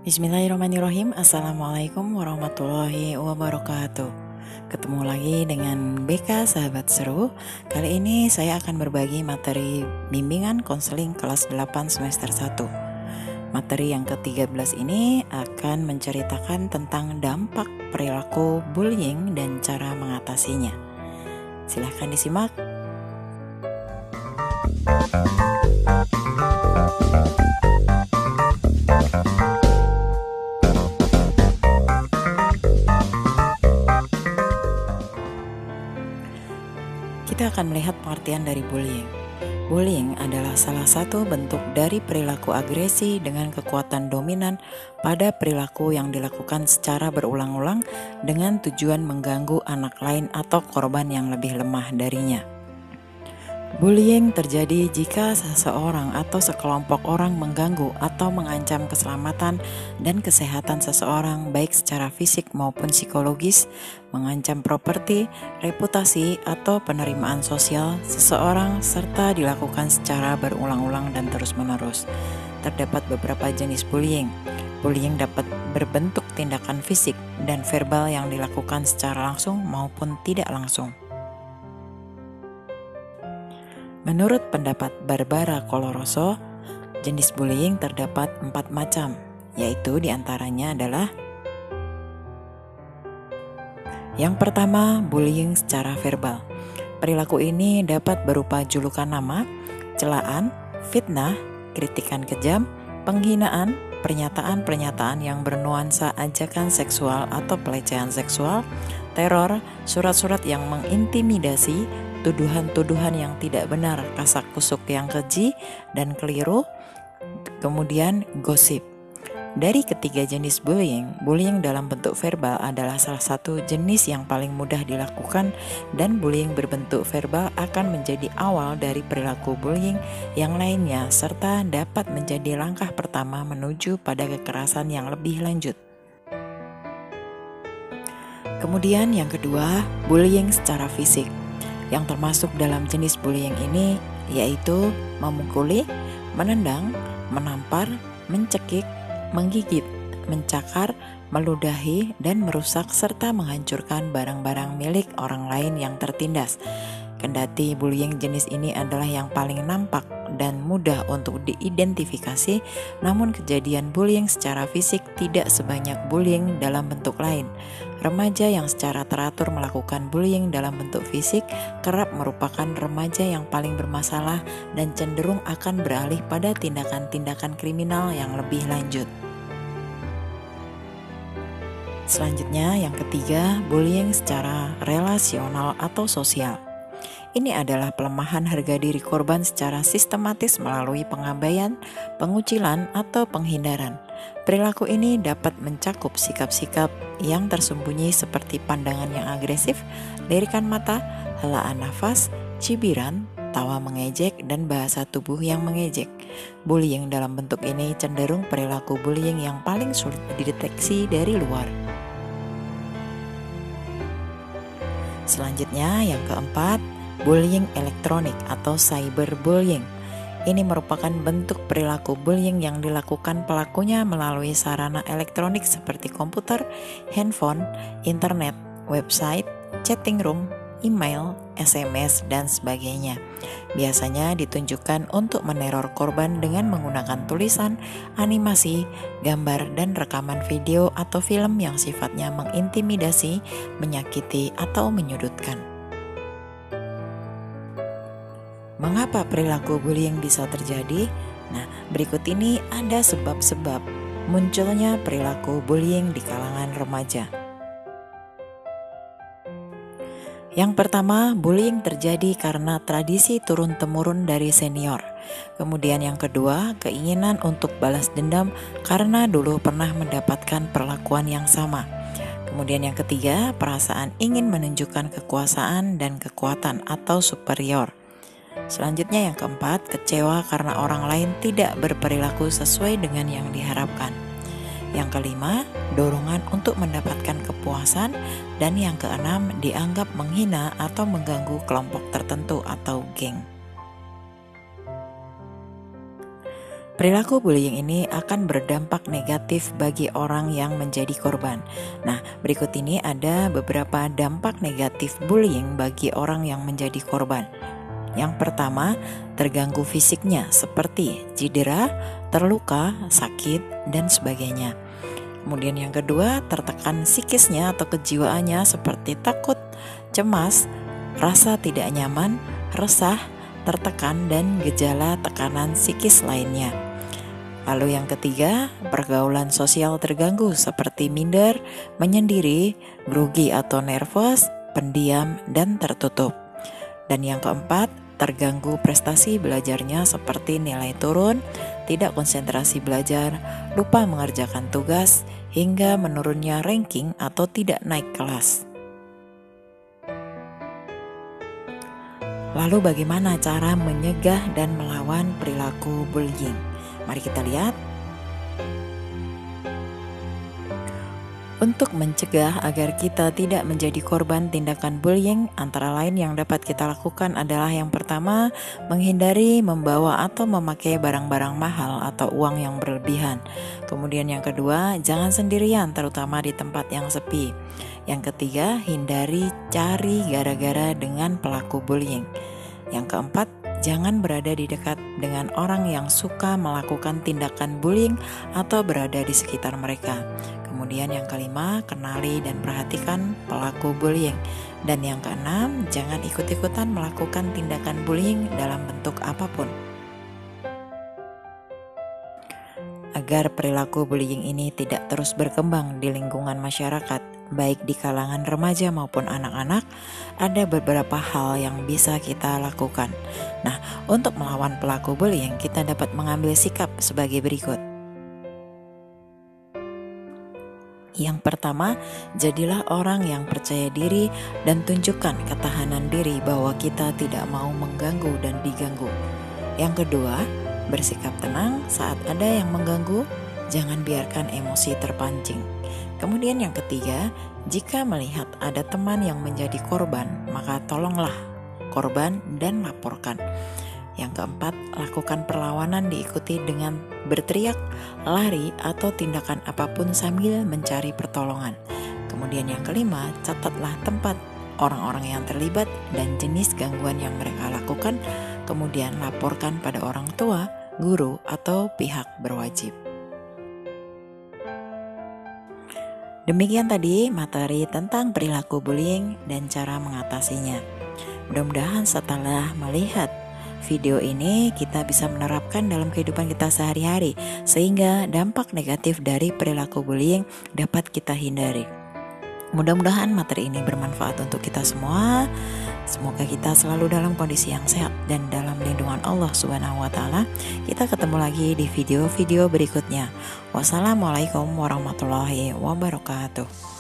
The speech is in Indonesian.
Bismillahirrahmanirrahim. Assalamualaikum warahmatullahi wabarakatuh. Ketemu lagi dengan BK Sahabat Seru. Kali ini saya akan berbagi materi bimbingan konseling kelas 8 semester 1. Materi yang ke-13 ini akan menceritakan tentang dampak perilaku bullying dan cara mengatasinya. Silahkan disimak. Kita akan melihat pengertian dari bullying. Bullying adalah salah satu bentuk dari perilaku agresi dengan kekuatan dominan pada perilaku yang dilakukan secara berulang-ulang dengan tujuan mengganggu anak lain atau korban yang lebih lemah darinya. Bullying terjadi jika seseorang atau sekelompok orang mengganggu atau mengancam keselamatan dan kesehatan seseorang baik secara fisik maupun psikologis, mengancam properti, reputasi, atau penerimaan sosial seseorang serta dilakukan secara berulang-ulang dan terus-menerus. Terdapat beberapa jenis bullying. Bullying dapat berbentuk tindakan fisik dan verbal yang dilakukan secara langsung maupun tidak langsung. Menurut pendapat Barbara Coloroso, jenis bullying terdapat 4 macam, yaitu diantaranya adalah: yang pertama, bullying secara verbal. Perilaku ini dapat berupa julukan nama, celaan, fitnah, kritikan kejam, penghinaan, pernyataan-pernyataan yang bernuansa ajakan seksual atau pelecehan seksual, teror, surat-surat yang mengintimidasi, tuduhan-tuduhan yang tidak benar, kasak-kusuk yang keji dan keliru, kemudian gosip. Dari ketiga jenis bullying, bullying dalam bentuk verbal adalah salah satu jenis yang paling mudah dilakukan, dan bullying berbentuk verbal akan menjadi awal dari perilaku bullying yang lainnya serta dapat menjadi langkah pertama menuju pada kekerasan yang lebih lanjut. Kemudian yang kedua, bullying secara fisik. Yang termasuk dalam jenis bullying ini yaitu memukuli, menendang, menampar, mencekik, menggigit, mencakar, meludahi, dan merusak serta menghancurkan barang-barang milik orang lain yang tertindas. Kendati bullying jenis ini adalah yang paling nampak dan mudah untuk diidentifikasi, namun kejadian bullying secara fisik tidak sebanyak bullying dalam bentuk lain. Remaja yang secara teratur melakukan bullying dalam bentuk fisik kerap merupakan remaja yang paling bermasalah dan cenderung akan beralih pada tindakan-tindakan kriminal yang lebih lanjut. Selanjutnya, yang ketiga, bullying secara relasional atau sosial. Ini adalah pelemahan harga diri korban secara sistematis melalui pengabaian, pengucilan, atau penghindaran. Perilaku ini dapat mencakup sikap-sikap yang tersembunyi seperti pandangan yang agresif, lirikan mata, helaan nafas, cibiran, tawa mengejek, dan bahasa tubuh yang mengejek. Bullying dalam bentuk ini cenderung perilaku bullying yang paling sulit dideteksi dari luar. Selanjutnya, yang keempat, bullying elektronik atau cyberbullying. Ini merupakan bentuk perilaku bullying yang dilakukan pelakunya melalui sarana elektronik seperti komputer, handphone, internet, website, chatting room, email, SMS, dan sebagainya. Biasanya ditunjukkan untuk meneror korban dengan menggunakan tulisan, animasi, gambar, dan rekaman video atau film yang sifatnya mengintimidasi, menyakiti, atau menyudutkan. Mengapa perilaku bullying bisa terjadi? Nah, berikut ini ada sebab-sebab munculnya perilaku bullying di kalangan remaja. Yang pertama, bullying terjadi karena tradisi turun-temurun dari senior. Kemudian yang kedua, keinginan untuk balas dendam karena dulu pernah mendapatkan perlakuan yang sama. Kemudian yang ketiga, perasaan ingin menunjukkan kekuasaan dan kekuatan atau superior. Selanjutnya yang keempat, kecewa karena orang lain tidak berperilaku sesuai dengan yang diharapkan. Yang kelima, dorongan untuk mendapatkan kepuasan. Dan yang keenam, dianggap menghina atau mengganggu kelompok tertentu atau geng. Perilaku bullying ini akan berdampak negatif bagi orang yang menjadi korban. Nah, berikut ini ada beberapa dampak negatif bullying bagi orang yang menjadi korban. Yang pertama, terganggu fisiknya seperti cedera, terluka, sakit, dan sebagainya. Kemudian yang kedua, tertekan psikisnya atau kejiwaannya seperti takut, cemas, rasa tidak nyaman, resah, tertekan, dan gejala tekanan psikis lainnya. Lalu yang ketiga, pergaulan sosial terganggu seperti minder, menyendiri, grogi atau nervous, pendiam, dan tertutup. Dan yang keempat, terganggu prestasi belajarnya seperti nilai turun, tidak konsentrasi belajar, lupa mengerjakan tugas, hingga menurunnya ranking atau tidak naik kelas. Lalu bagaimana cara menyegah dan melawan perilaku bullying? Mari kita lihat. Untuk mencegah agar kita tidak menjadi korban tindakan bullying, antara lain yang dapat kita lakukan adalah yang pertama, menghindari membawa atau memakai barang-barang mahal atau uang yang berlebihan. Kemudian yang kedua, jangan sendirian terutama di tempat yang sepi. Yang ketiga, hindari cari gara-gara dengan pelaku bullying. Yang keempat, jangan berada di dekat dengan orang yang suka melakukan tindakan bullying atau berada di sekitar mereka. Kemudian yang kelima, kenali dan perhatikan pelaku bullying. Dan yang keenam, jangan ikut-ikutan melakukan tindakan bullying dalam bentuk apapun. Agar perilaku bullying ini tidak terus berkembang di lingkungan masyarakat, baik di kalangan remaja maupun anak-anak, ada beberapa hal yang bisa kita lakukan. Nah, untuk melawan pelaku bullying, kita dapat mengambil sikap sebagai berikut. Yang pertama, jadilah orang yang percaya diri dan tunjukkan ketahanan diri bahwa kita tidak mau mengganggu dan diganggu. Yang kedua, bersikap tenang saat ada yang mengganggu, jangan biarkan emosi terpancing. Kemudian yang ketiga, jika melihat ada teman yang menjadi korban, maka tolonglah korban dan laporkan. Yang keempat, lakukan perlawanan diikuti dengan berteriak, lari, atau tindakan apapun sambil mencari pertolongan. Kemudian yang kelima, catatlah tempat orang-orang yang terlibat dan jenis gangguan yang mereka lakukan, kemudian laporkan pada orang tua, guru, atau pihak berwajib. Demikian tadi materi tentang perilaku bullying dan cara mengatasinya. Mudah-mudahan setelah melihat video ini kita bisa menerapkan dalam kehidupan kita sehari-hari sehingga dampak negatif dari perilaku bullying dapat kita hindari. Mudah-mudahan materi ini bermanfaat untuk kita semua. Semoga kita selalu dalam kondisi yang sehat dan dalam lindungan Allah Subhanahu wa taala. Kita ketemu lagi di video-video berikutnya. Wassalamualaikum warahmatullahi wabarakatuh.